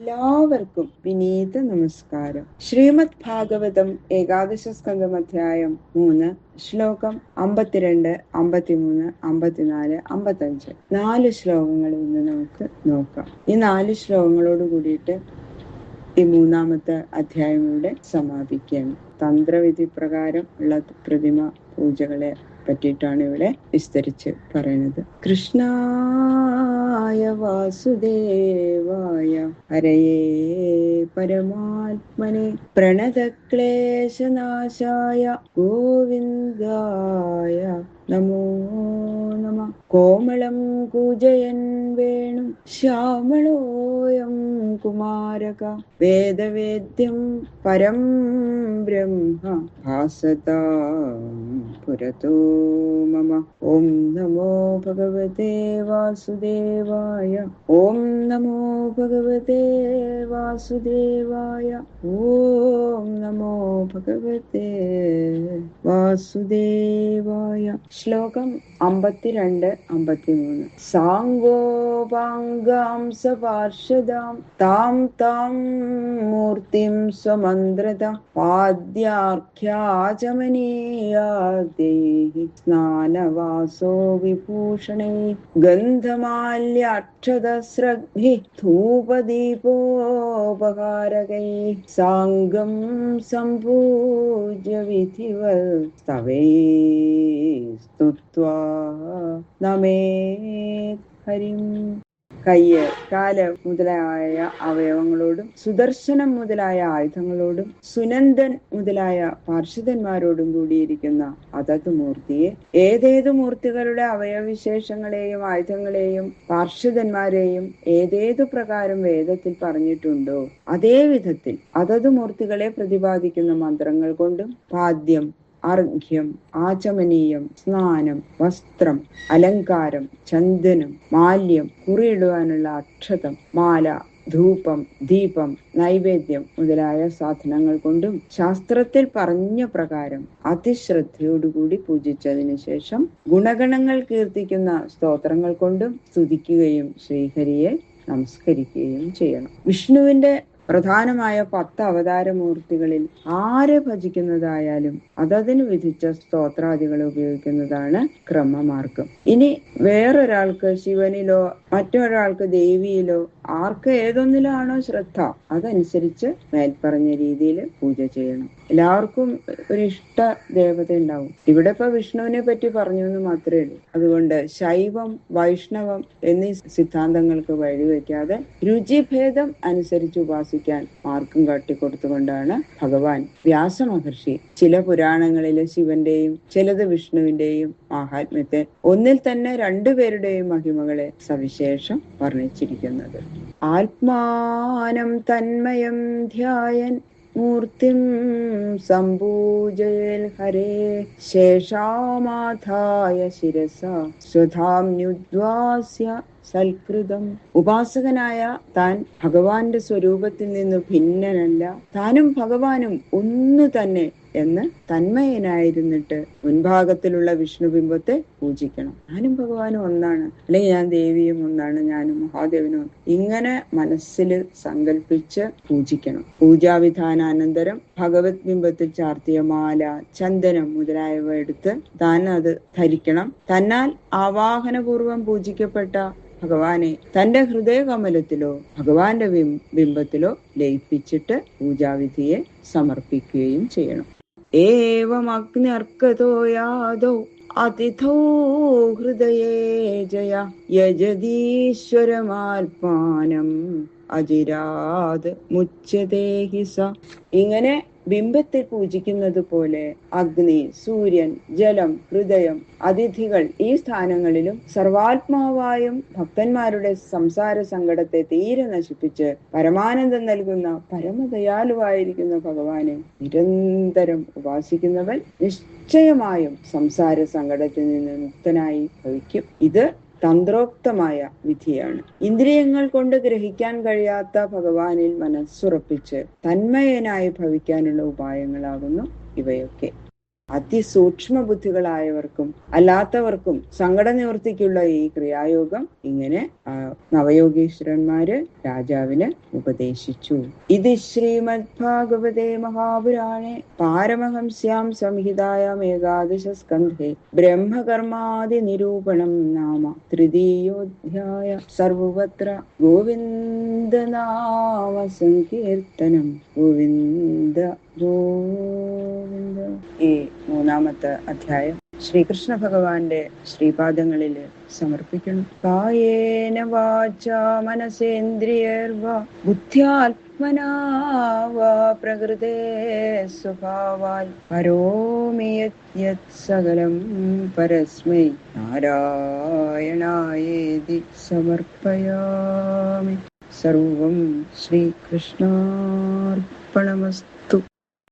എല്ലാവർക്കും വിനീത നമസ്കാരം. ശ്രീമദ് ഭാഗവതം ഏകാദശ സ്കന്ധം അധ്യായം 3 ശ്ലോകം 52, 53, 54, 55 4 ശ്ലോകങ്ങൾ ഇന്ന് നമുക്ക് നോക്കാം. ഈ 4 ശ്ലോകങ്ങളോട് കൂടിയിട്ട് ഈ 3-ാമത്തെ അധ്യായം ഇവിടെ സമാപിക്കുകയാണ്. തന്ത്രവിധി പ്രകാരം ഉള്ള പ്രതിമ പൂജകളെ പറ്റിയിട്ടാണ് ഇവിടെ വിസ്തരിച്ച് പറയുന്നത്. കൃഷ്ണായ വാസുദേവായ ഹരയേ പരമാത്മനെ പ്രണതക്ലേശനാശായ ഗോവിന്ദായ നമോ നമ. കോമളം കൂജയൻ വേണു ശ്യാമളോയം കുമാരക വേദവേദ്യം പരം ബ്രഹ്മ ഭാസതാം പുരതോ മമ. ഓം നമോ ഭഗവതേ വാസുദേവായ. ഓം നമോ ഭഗവതേ വാസുദേവായ. ഓം നമോ ഭഗവതേ വാസുദേവായ. ശ്ലോകം 52, 53. സാംഗോപാംഗാംസ പാർഷദാം താം താം മൂർത്തിം സ്വമന്ത്രത പാദ്യാർഘ്യാചമനീയാദേഹി സ്നാനവാസോ വിഭൂഷണൈ ഗന്ധമാല്യാക്ഷതസ്രഗ്ഭി ധൂപദീപോപഹാരകൈ സാംഗം സംപൂജ്യ വിധിവൽ സ്തവൈ സ്തുത്വാ നമേത് ഹരിം. കയ്യ്, കാല് മുതലായ അവയവങ്ങളോടും സുദർശനം മുതലായ ആയുധങ്ങളോടും സുനന്ദൻ മുതലായ പാർഷദന്മാരോടും കൂടിയിരിക്കുന്ന അതത് മൂർത്തിയെ, ഏതേതു മൂർത്തികളുടെ അവയവവിശേഷങ്ങളെയും ആയുധങ്ങളെയും പാർഷദന്മാരെയും ഏതേതു പ്രകാരം വേദത്തിൽ പറഞ്ഞിട്ടുണ്ടോ അതേ വിധത്തിൽ അതത് മൂർത്തികളെ പ്രതിപാദിക്കുന്ന മന്ത്രങ്ങൾ കൊണ്ടും പാദ്യം, അർഘ്യം, ആചമനീയം, സ്നാനം, വസ്ത്രം, അലങ്കാരം, ചന്ദനം, മാല്യം, കുറിയിടുവാനുള്ള അക്ഷതം, മാല, ധൂപം, ദീപം, നൈവേദ്യം മുതലായ സാധനങ്ങൾ കൊണ്ടും ശാസ്ത്രത്തിൽ പറഞ്ഞ പ്രകാരം അതിശ്രദ്ധയോടുകൂടി പൂജിച്ചതിനു ശേഷം ഗുണഗണങ്ങൾ കീർത്തിക്കുന്ന സ്തോത്രങ്ങൾ കൊണ്ടും സ്തുതിക്കുകയും ശ്രീഹരിയെ നമസ്കരിക്കുകയും ചെയ്യണം. വിഷ്ണുവിന്റെ പ്രധാനമായ 10 അവതാരമൂർത്തികളിൽ ആരെ ഭജിക്കുന്നതായാലും അതതിന് വിധിച്ച സ്തോത്രാദികൾ ഉപയോഗിക്കുന്നതാണ് ക്രമമാർഗം. ഇനി വേറൊരാൾക്ക് ശിവനിലോ മറ്റൊരാൾക്ക് ദേവിയിലോ ആർക്ക് ഏതൊന്നിലാണോ ശ്രദ്ധ അതനുസരിച്ച് മേൽപ്പറഞ്ഞ രീതിയിൽ പൂജ ചെയ്യണം. എല്ലാവർക്കും ഒരു ഇഷ്ട ദേവത ഉണ്ടാവും. ഇവിടെ ഇപ്പൊ വിഷ്ണുവിനെ പറ്റി പറഞ്ഞു എന്ന് മാത്രമേ ഉള്ളൂ. അതുകൊണ്ട് ശൈവം, വൈഷ്ണവം എന്നീ സിദ്ധാന്തങ്ങൾക്ക് വഴിവെക്കാതെ രുചിഭേദം അനുസരിച്ച് ഉപാസിക്കാൻ മാർഗം കാട്ടിക്കൊടുത്തുകൊണ്ടാണ് ഭഗവാൻ വ്യാസമഹർഷി ചില പുരാണങ്ങളിലെ ശിവന്റെയും ചിലത് വിഷ്ണുവിന്റെയും മാഹാത്മ്യത്തെ, ഒന്നിൽ തന്നെ 2 പേരുടെയും മഹിമകളെ സവിശേഷം വർണ്ണിച്ചിരിക്കുന്നത്. ആത്മാനം തന്മയം ധ്യായൻ മൂർത്തിം സംപൂജയൽ ഹരേ ശേഷാമാധായ ശിരസ സ്വധാമ്യുദ്വാസ്യ സൽകൃതം. ഉപാസകനായ താൻ ഭഗവാന്റെ സ്വരൂപത്തിൽ നിന്ന് ഭിന്നനല്ല, താനും ഭഗവാനും ഒന്നു തന്നെ എന്ന് തന്മയനായിരുന്നിട്ട് മുൻഭാഗത്തിലുള്ള വിഷ്ണുബിംബത്തെ പൂജിക്കണം. ഞാനും ഭഗവാനും ഒന്നാണ്, അല്ലെങ്കിൽ ഞാൻ ദേവിയും ഒന്നാണ്, ഞാനും മഹാദേവനും, ഇങ്ങനെ മനസ്സിൽ സങ്കല്പിച്ച് പൂജിക്കണം. പൂജാവിധാനാനന്തരം ഭഗവത് ബിംബത്തിൽ ചാർത്തിയ മാല, ചന്ദനം മുതലായവ എടുത്ത് താൻ അത് ധരിക്കണം. തന്നാൽ ആവാഹനപൂർവം പൂജിക്കപ്പെട്ട ഭഗവാനെ തന്റെ ഹൃദയകമലത്തിലോ ഭഗവാന്റെ ബിംബത്തിലോ ലയിപ്പിച്ചിട്ട് പൂജാവിധിയെ സമർപ്പിക്കുകയും ചെയ്യണം. ഏവം അഗ്ന്യർക്കതോ യാദോ അതിഥോ ഹൃദയേ ജയ യജതീശ്വരമാത്മാനം അജിരാത് മുച്യതേഹി സ. ഇങ്ങനെ ബിംബത്തെ പൂജിക്കുന്നത് പോലെ അഗ്നി, സൂര്യൻ, ജലം, ഹൃദയം, അതിഥികൾ ഈ സ്ഥാനങ്ങളിലും സർവാത്മാവായും ഭക്തന്മാരുടെ സംസാര സങ്കടത്തെ തീരെ നശിപ്പിച്ച് പരമാനന്ദം നൽകുന്ന പരമദയാലുവായിരിക്കുന്ന ഭഗവാനെ നിരന്തരം ഉപാസിക്കുന്നവൻ നിശ്ചയമായും സംസാര സങ്കടത്തിൽ നിന്ന് മുക്തനായി ഭവിക്കും. ഇത് തന്ത്രോക്തമായ വിധിയാണ്. ഇന്ദ്രിയങ്ങൾ കൊണ്ട് ഗ്രഹിക്കാൻ കഴിയാത്ത ഭഗവാനിൽ മനസ്സുറപ്പിച്ച് തന്മയനായി ഭവിക്കാനുള്ള ഉപായങ്ങളാകുന്നു ഇവയൊക്കെ. അതിസൂക്ഷ്മ ബുദ്ധികളായവർക്കും അല്ലാത്തവർക്കും സങ്കട നിവൃത്തിക്കുള്ള ഈ ക്രിയായോഗം ഇങ്ങനെ നവയോഗീശ്വരന്മാര് രാജാവിന് ഉപദേശിച്ചു. ഇത് ശ്രീമദ് ഭാഗവതേ മഹാപുരാണേ പാരമഹംസ്യാം സംഹിതായാം ഏകാദശ സ്കന്ധേ ബ്രഹ്മകർമാദി നിരൂപണം നാമ തൃതീയോധ്യായ. സർവത്ര ഗോവിന്ദ നാമ സങ്കീർത്തനം. ഗോവിന്ദ ഗോവിന്ദ. ഈ മൂന്നാമത്തെ അധ്യായം ശ്രീകൃഷ്ണ ഭഗവാന്റെ ശ്രീപാദങ്ങളിൽ സമർപ്പിക്കുന്നു. കായേന വാചാ മനസേന്ദ്രിയർവാ ബുദ്ധ്യാത്മനാ വാ പ്രകൃതേ സ്വഭാവാൽ കരോമി യത് സകലം പരസ്മൈ നാരായണായേതി സമർപ്പയാമി. സർവം ശ്രീകൃഷ്ണാർപ്പണമസ്തു.